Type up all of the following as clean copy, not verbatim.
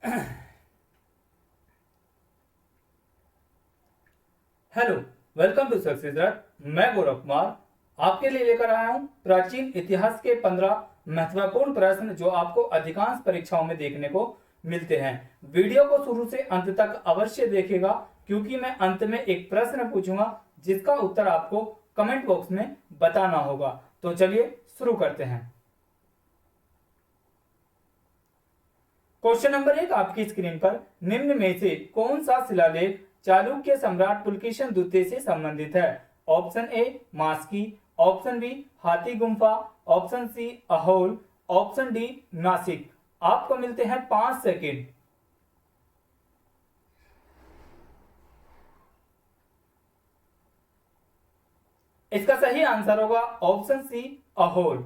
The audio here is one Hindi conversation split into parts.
हेलो, वेलकम टू सक्सेस रट। मैं गौरव कुमार आपके लिए लेकर आया हूं प्राचीन इतिहास के 15 महत्वपूर्ण प्रश्न जो आपको अधिकांश परीक्षाओं में देखने को मिलते हैं। वीडियो को शुरू से अंत तक अवश्य देखेगा क्योंकि मैं अंत में एक प्रश्न पूछूंगा जिसका उत्तर आपको कमेंट बॉक्स में बताना होगा। तो चलिए शुरू करते हैं। क्वेश्चन नंबर 1 आपकी स्क्रीन पर, निम्न में से कौन सा शिलालेख चालुक्य सम्राट पुलकेशन द्वितीय से संबंधित है? Option A Maski, option B Hathi Gumpha, option C Aihole, option D Nashik. आपको मिलते हैं 5 सेकेंड। इसका सही आंसर होगा ऑप्शन सी अहोल।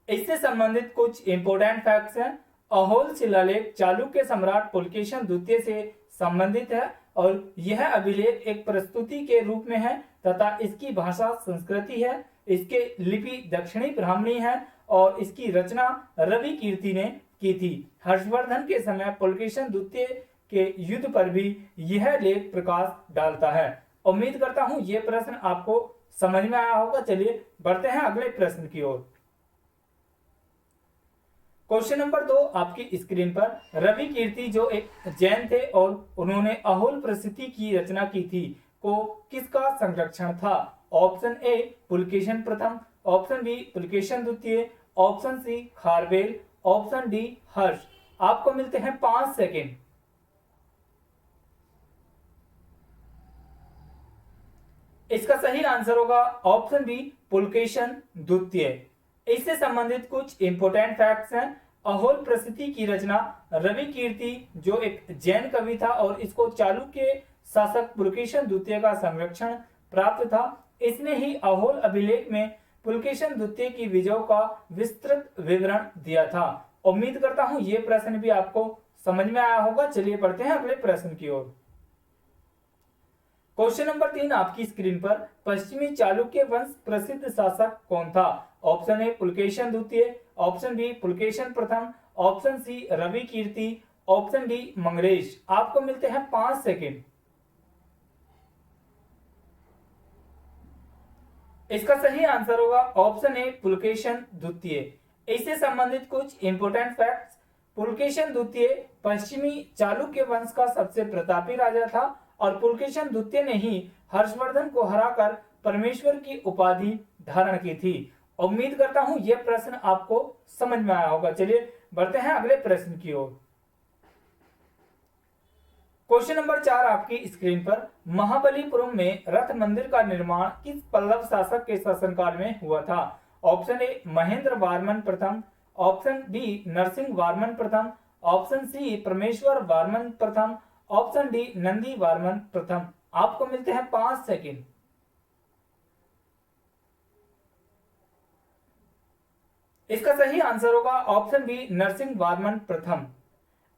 इससे संबंधित कुछ इंपोर्टेंट फैक्ट्स हैं। अहोल शिलालेख चालुक्य सम्राट पुलकेशन द्वितीय से संबंधित है और यह अभिलेख एक प्रस्तुति के रूप में है तथा इसकी भाषा संस्कृति है। इसके लिपि दक्षिणी ब्राह्मणी है और इसकी रचना रवि कीर्ति ने की थी। हर्षवर्धन के समय पुलकेशन द्वितीय के युद्ध पर भी यह लेख प्रकाश डालता है। उम्मीद करता हूं यह प्रश्न आपको समझ में आया होगा। चलिए बढ़ते हैं अगले प्रश्न की ओर। क्वेश्चन नंबर 2 आपकी स्क्रीन पर, रवि कीर्ति जो एक जैन थे और उन्होंने अहोल प्रसिद्धि की रचना की थी को किसका संरक्षण था? ऑप्शन ए पुलकेशन प्रथम, ऑप्शन बी पुलकेशन द्वितीय, option C Kharavela, option D Harsha. आपको मिलते हैं 5 सेकेंड। इसका सही आंसर होगा ऑप्शन बी पुलकेशन द्वितीय। इससे संबंधित कुछ इंपोर्टेंट फैक्ट्स हैं। अहोल प्रसिद्धि की रचना रवि कीर्ति जो एक जैन कवि था और इसको चालुक्य शासक पुलकेशन द्वितीय का संरक्षण प्राप्त था। इसने ही अहोल अभिलेख में पुलकेशन द्वितीय की विजयों का विस्तृत विवरण दिया था। उम्मीद करता हूं यह प्रश्न भी आपको समझ में आया होगा। चलिए पढ़ते हैं अगले प्रश्न की ओर। क्वेश्चन नंबर 3 आपकी स्क्रीन पर, पश्चिमी चालुक्य वंश प्रसिद्ध शासक कौन था? ऑप्शन ए पुलकेशन द्वितीय, ऑप्शन बी पुलकेशन प्रथम, ऑप्शन सी रवि कीर्ति, ऑप्शन डी मंगलेश। आपको मिलते हैं 5 सेकेंड। इसका सही आंसर होगा ऑप्शन ए पुलकेशन द्वितीय। इससे संबंधित कुछ इंपोर्टेंट फैक्ट्स। पुलकेशन द्वितीय पश्चिमी चालुक्य वंश का सबसे प्रतापी राजा था और पुलकेशन द्वितीय ने ही हर्षवर्धन को हराकर परमेश्वर की उपाधि धारण की थी। उम्मीद करता हूं यह प्रश्न आपको समझ में आया होगा। चलिए बढ़ते हैं अगले प्रश्न की ओर। क्वेश्चन नंबर 4 आपकी स्क्रीन पर, महाबलीपुरम में रथ मंदिर का निर्माण किस पल्लव शासक के शासनकाल में हुआ था? ऑप्शन ए महेंद्र वर्मन प्रथम, ऑप्शन बी नरसिंह वर्मन प्रथम, ऑप्शन सी परमेश्वर वर्मन प्रथम, ऑप्शन डी नंदी वर्मन प्रथम। आपको मिलते हैं 5 सेकेंड। इसका सही आंसर होगा ऑप्शन बी नरसिंह वर्मन प्रथम।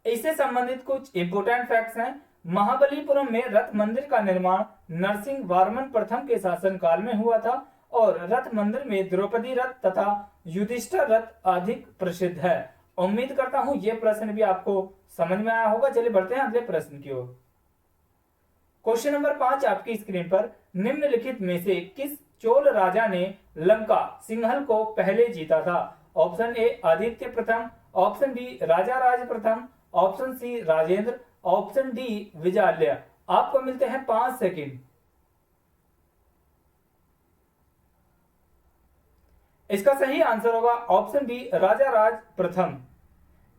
इससे संबंधित कुछ इंपोर्टेंट फैक्ट्स हैं। महाबलीपुरम में रथ मंदिर का निर्माण नरसिंह वर्मन प्रथम के शासनकाल में हुआ था और रथ मंदिर में द्रौपदी रथ तथा युधिष्ठिर रथ अधिक प्रसिद्ध है। उम्मीद करता हूं यह प्रश्न भी आपको समझ में आया होगा। चलिए बढ़ते हैं अगले प्रश्न की ओर। क्वेश्चन नंबर 5 आपकी स्क्रीन पर, निम्नलिखित में से किस चोल राजा ने लंका सिंहल को पहले जीता था? ऑप्शन ए आदित्य प्रथम, ऑप्शन बी राजा राज प्रथम, option C Rajendra, option D Vijayalaya. आपको मिलते हैं 5 सेकेंड। इसका सही आंसर होगा ऑप्शन बी राजा राज प्रथम।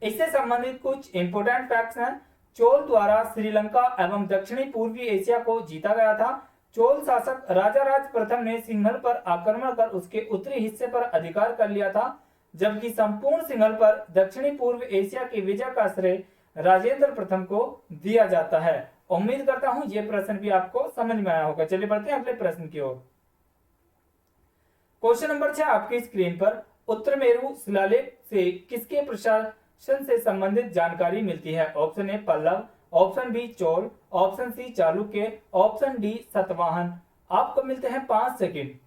इससे संबंधित कुछ इंपोर्टेंट फैक्ट्स हैं। चोल द्वारा श्रीलंका एवं दक्षिणी पूर्वी एशिया को जीता गया था। चोल शासक राजा राज प्रथम ने सिंहल पर आक्रमण कर उसके उत्तरी हिस्से पर अधिकार कर लिया था, जबकि संपूर्ण सिंहल पर दक्षिणी पूर्व एशिया की विजय का श्रेय राजेंद्र प्रथम को दिया जाता है। उम्मीद करता हूं यह प्रश्न भी आपको समझ में आया होगा। चलिए बढ़ते हैं अगले प्रश्न की ओर। क्वेश्चन नंबर 6 आपकी स्क्रीन पर, उत्तरमेरु शिलालेख से किसके प्रशासन से संबंधित जानकारी मिलती है? Option A Pallava, option B Chola, option C Chalukya, option D Satavahana. आपको मिलते हैं 5 सेकेंड।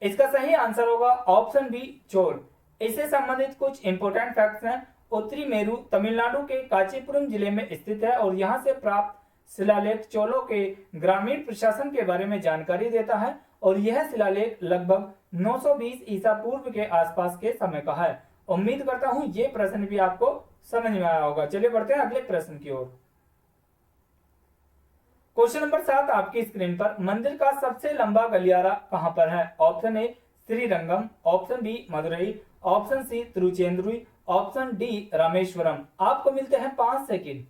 इसका सही आंसर होगा ऑप्शन बी चोल। इससे संबंधित कुछ इंपोर्टेंट फैक्ट्स हैं। उत्तरी मेरू तमिलनाडु के कांचीपुरम जिले में स्थित है और यहाँ से प्राप्त शिलालेख चोलों के ग्रामीण प्रशासन के बारे में जानकारी देता है और यह शिलालेख लगभग 920 ईसा पूर्व के आसपास के समय का है। उम्मीद करता हूं ये प्रश्न भी आपको समझ में आया होगा। चलिए बढ़ते हैं अगले प्रश्न की ओर। क्वेश्चन नंबर 7 आपकी स्क्रीन पर, मंदिर का सबसे लंबा गलियारा कहां पर है? Option A Srirangam, option B Madurai, option C Tiruchendurai, option D Rameswaram. आपको मिलते हैं 5 सेकंड।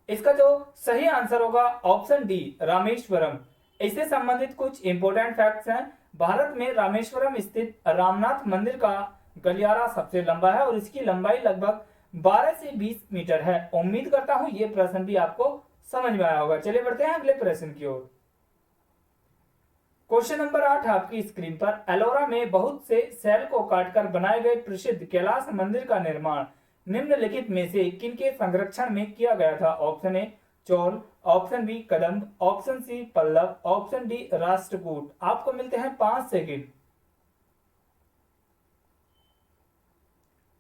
इसका जो सही आंसर होगा ऑप्शन डी रामेश्वरम। इससे संबंधित कुछ इंपोर्टेंट फैक्ट्स हैं। भारत में रामेश्वरम स्थित रामनाथ मंदिर का गलियारा सबसे लंबा है और इसकी लंबाई लगभग 12 से 20 मीटर है। उम्मीद करता हूं ये प्रश्न भी आपको समझ में आया होगा। चलिए बढ़ते हैं अगले प्रश्न की ओर। क्वेश्चन नंबर 8 आपकी स्क्रीन पर, एलोरा में बहुत से सेल को काटकर बनाए गए प्रसिद्ध कैलाश मंदिर का निर्माण निम्नलिखित में से किनके संरक्षण में किया गया था? Option A Chola, option B Kadamba, option C Pallava, option D Rashtrakuta. आपको मिलते हैं 5 सेकंड।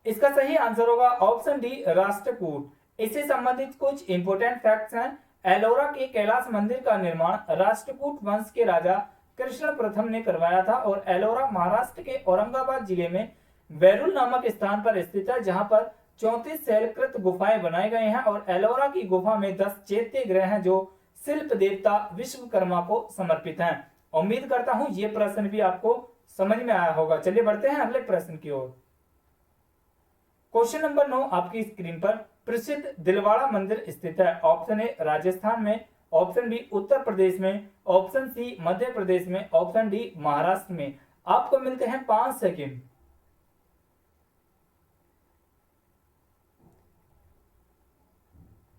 इसका सही आंसर होगा ऑप्शन डी राष्ट्रकूट। इससे संबंधित कुछ इंपोर्टेंट फैक्ट्स हैं। एलोरा के कैलाश मंदिर का निर्माण राष्ट्रकूट वंश के राजा कृष्ण प्रथम ने करवाया था और एलोरा महाराष्ट्र के औरंगाबाद जिले में वैरुल नामक स्थान पर स्थित है, जहां पर 34 शैलकृत गुफाएं बनाए गए हैं और एलोरा की गुफा में 10 चैत्य ग्रह हैं जो शिल्प देवता विश्वकर्मा को समर्पित हैं। उम्मीद करता हूं ये प्रश्न भी आपको समझ में आया होगा। चलिए बढ़ते हैं अगले प्रश्न की ओर। क्वेश्चन नंबर 9 आपकी स्क्रीन पर, प्रसिद्ध दिलवाड़ा मंदिर स्थित है? ऑप्शन ए राजस्थान में, ऑप्शन बी उत्तर प्रदेश में, ऑप्शन सी मध्य प्रदेश में, ऑप्शन डी महाराष्ट्र में। आपको मिलते हैं 5 सेकंड।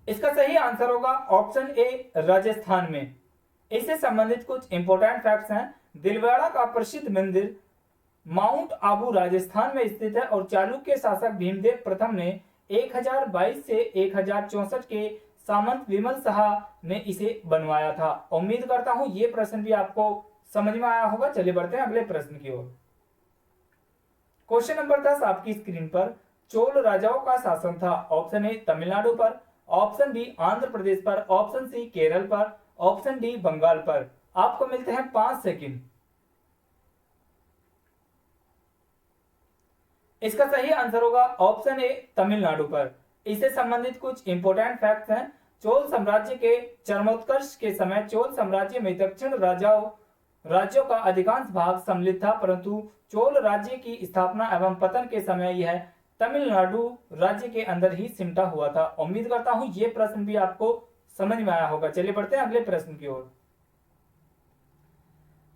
इसका सही आंसर होगा ऑप्शन ए राजस्थान में। इससे संबंधित कुछ इंपोर्टेंट फैक्ट्स हैं। दिलवाड़ा का प्रसिद्ध मंदिर माउंट आबू राजस्थान में स्थित है और चालुक्य शासक भीमदेव प्रथम ने 1022 से 1064 के सामंत विमल शाह ने इसे बनवाया था। उम्मीद करता हूं ये प्रश्न भी आपको समझ में आया होगा। चलिए बढ़ते हैं अगले प्रश्न की ओर। क्वेश्चन नंबर 10 आपकी स्क्रीन पर, चोल राजाओं का शासन था? ऑप्शन ए तमिलनाडु पर, ऑप्शन बी आंध्र प्रदेश पर, ऑप्शन सी केरल पर, ऑप्शन डी बंगाल पर। आपको मिलते हैं 5 सेकंड। इसका सही आंसर होगा ऑप्शन ए तमिलनाडु पर। इससे संबंधित कुछ इंपोर्टेंट फैक्ट्स हैं। चोल साम्राज्य के चरमोत्कर्ष के समय चोल साम्राज्य में दक्षिण राज्यों का अधिकांश भाग सम्मिलित था, परंतु चोल राज्य की स्थापना एवं पतन के समय यह तमिलनाडु राज्य के अंदर ही सिमटा हुआ था। उम्मीद करता हूं ये प्रश्न भी आपको समझ में आया होगा। चलिए बढ़ते हैं अगले प्रश्न की ओर।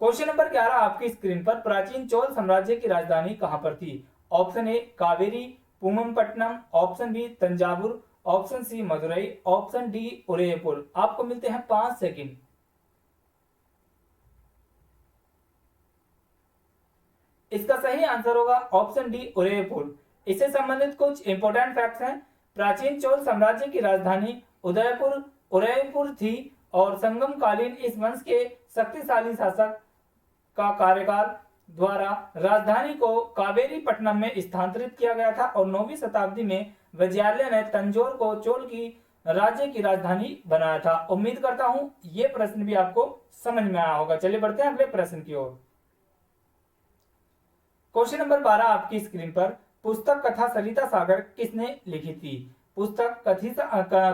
क्वेश्चन नंबर 11 आपकी स्क्रीन पर, प्राचीन चोल साम्राज्य की राजधानी कहां पर थी? Option A Kaveri Poompattinam, option B Thanjavur, option C Madurai, option D Udaipur. आपको मिलते हैं 5 सेकंड। इसका सही आंसर होगा ऑप्शन डी उदयपुर। इससे संबंधित कुछ इंपोर्टेंट फैक्ट्स हैं। प्राचीन चोल साम्राज्य की राजधानी उदयपुर थी और संगम कालीन इस वंश के शक्तिशाली शासक का कार्यकाल द्वारा राजधानी को कावेरी पट्टनम में स्थानांतरित किया गया था और 9वीं शताब्दी में विजयालय ने तंजौर को चोल की राज्य की राजधानी बनाया था। उम्मीद करता हूं ये प्रश्न भी आपको समझ में आया होगा। चलिए बढ़ते हैं अगले प्रश्न की ओर। क्वेश्चन नंबर 12 आपकी स्क्रीन पर, पुस्तक कथा सरिता सागर किसने लिखी थी? पुस्तक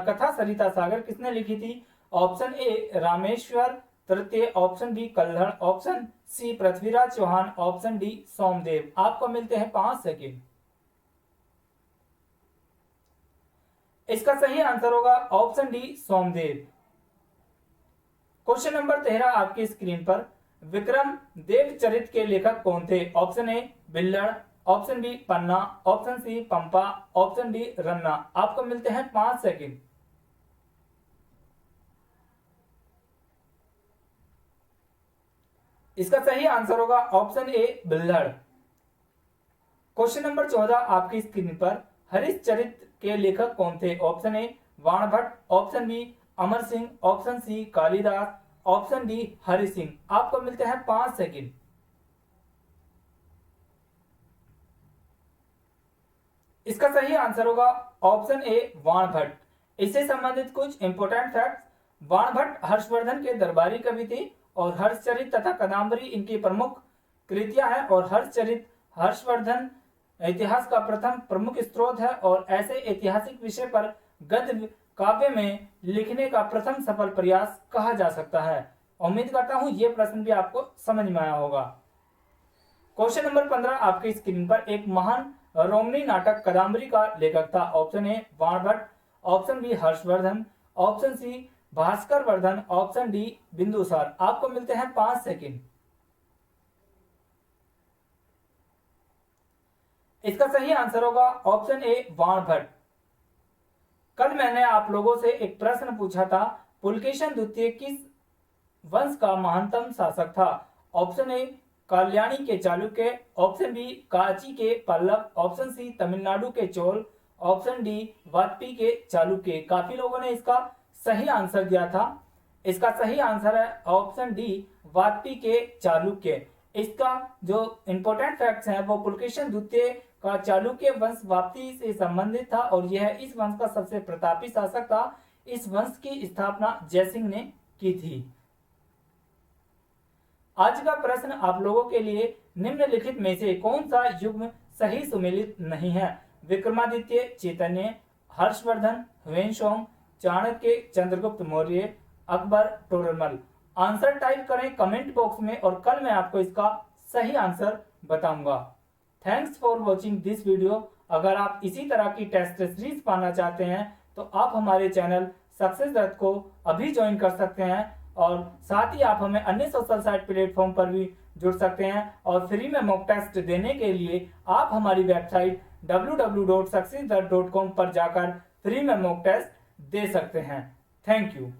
कथा सरिता सागर किसने लिखी थी? ऑप्शन ए रामेश्वर तृतीय, option B Kalhan, option C Prithviraj Chauhan, option D Somdev. आपको मिलते हैं 5 सेकंड। इसका सही आंसर होगा option D Somdev. Question number 13 आपकी स्क्रीन पर, विक्रम देवचरित के लेखक कौन थे? Option A Bilhana, option B Ponna, option C Pampa, option D Ranna. आपको मिलते हैं 5 सेकंड। इसका सही आंसर होगा option A Bilhana. Question number 14 आपकी स्क्रीन पर, हरिश्चरित के लेखक कौन थे? Option A Banabhatta, option B Amar Singh, option C Kalidas, option D Hari Singh. आपको मिलते हैं 5 सेकंड। इसका सही आंसर होगा ऑप्शन ए वाणभट्ट। इससे संबंधित कुछ इंपोर्टेंट फैक्ट्स। वाणभट्ट हर्षवर्धन के दरबारी कवि थे और हर्षचरित तथा कदम्बरी इनकी प्रमुख कृतियां हैं और हर्षचरित हर्षवर्धन इतिहास का प्रथम प्रमुख स्रोत है और ऐसे ऐतिहासिक विषय पर गद्य काव्य में लिखने का प्रथम सफल प्रयास कहा जा सकता है। उम्मीद करता हूं ये प्रश्न भी आपको समझ में आया होगा। क्वेश्चन नंबर 15 आपकी स्क्रीन पर। एक महान रोमनी नाटक कदम्बरी का लेखक था। Option A Banabhatta, option B Harshavardhan, option C Bhaskar Vardhan, option D Bindusar. आपको मिलते हैं 5 सेकंड। इसका सही आंसर होगा ऑप्शन ए वाणभट्ट। कल मैंने आप लोगों से एक प्रश्न पूछा था, पुलकेशिन द्वितीय किस वंश का महानतम शासक था? ऑप्शन ए कल्याणी के चालुक्य, ऑप्शन बी कांची के पल्लव, ऑप्शन सी तमिलनाडु के चोल, ऑप्शन डी वाजपेयी के चालुक्य। काफी लोगों ने इसका सही आंसर दिया था। इसका सही आंसर है ऑप्शन डी वाजपेयी के चालुक्य। इसका जो इंपॉर्टेंट फैक्ट्स हैं वो पुलकेशिन द्वितीय का चालुक्य वंश वापसी से संबंधित था और यह इस वंश का सबसे प्रतापी शासक था। इस वंश की स्थापना जयसिंह ने की थी। आज का प्रश्न आप लोगों के लिए, निम्नलिखित में से कौन सा युग्म सही सुमेलित नहीं है? विक्रमादित्य चैतन्य, हर्षवर्धन ह्वेनसांग, चाणक्य चंद्रगुप्त मौर्य, अकबर टोडरमल। आंसर टाइप करें कमेंट बॉक्स में और कल मैं आपको इसका सही आंसर बताऊंगा। Thanks for watching this video. अगर आप इसी तरह की टेस्ट सीरीज पाना चाहते हैं तो आप हमारे चैनल सक्सेस रथ को अभी ज्वाइन कर सकते हैं और साथ ही आप हमें अन्य सोशल साइट प्लेटफॉर्म पर भी जुड़ सकते हैं और फ्री में मॉक टेस्ट देने के लिए आप हमारी वेबसाइट www.successrath.com पर जाकर फ्री में मॉक टेस्ट दे सकते हैं। Thank you.